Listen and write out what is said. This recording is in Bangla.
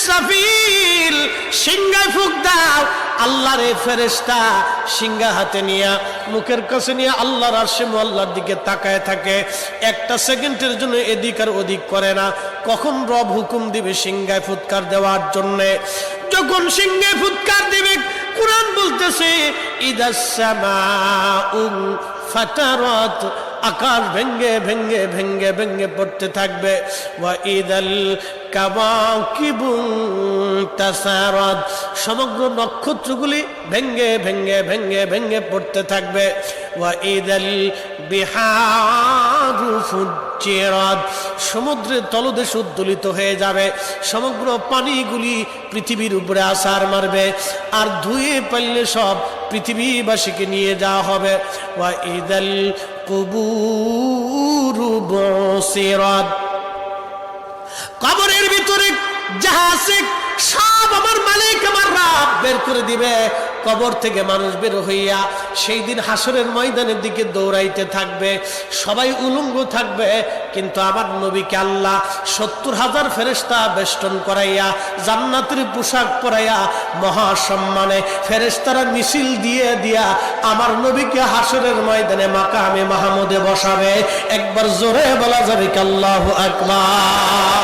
ইসরাফিল সিংহায় ফুঁক দাও। আল্লাহর এই ফেরেশতা সিংহা হাতে নিয়ে মুখের কাছে নিয়ে আল্লাহর আরশে মুআল্লার দিকে তাকায় থাকে। একটা সেকেন্ডের জন্য এদিক আর ওদিক করে না। কখন রব হুকুম দিবে সিংহায় ফুৎকার দেওয়ার জন্য, যখন সিংহায় ফুৎকার দিবে, কুরআন বলতেছে ইদাস সামাউ ফাতারাত, আকাশ ভেঙ্গে ভেঙ্গে ভেঙ্গে ভেঙ্গে পড়তে থাকবে। ওয়া ইদাল কাওয়াকিবু তাসারাত, সমগ্র নক্ষত্রগুলি ভেঙ্গে ভেঙ্গে ভেঙ্গে ভেঙ্গে পড়তে থাকবে। ওয়া ইদাল বিহারু ফুজ্জিরাত, সমুদ্রের তলদেশ উদ্দোলিত হয়ে যাবে। সমগ্র পানিগুলি পৃথিবীর উপরে আছাড় মারবে, আর ধুয়ে পারলে সব পৃথিবীবাসীকে নিয়ে যাওয়া হবে। ওয়া ইদাল কুবুরু বুসিরাত, কবরের ভিতরে যাহা আছে সব আমার মালিক আমার রব বের করে দিবে। কবর থেকে মানুষ বের হইয়া সেই দিন হাসরের ময়দানের দিকে দৌড়াইতে থাকবে, সবাই উলঙ্গ থাকবে। কিন্তু আমার নবীকে আল্লাহ ৭০,০০০ ফেরেশতা বেষ্টন করাইয়া জান্নাতের পোশাক পরাইয়া মহাসম্মানে ফেরেশতারা মিছিল দিয়ে দিয়া আমার নবীকে হাসরের ময়দানে মাকামে মাহমুদে বসাবে। একবার জোরে বলা যাবে কি আল্লাহু আকবার।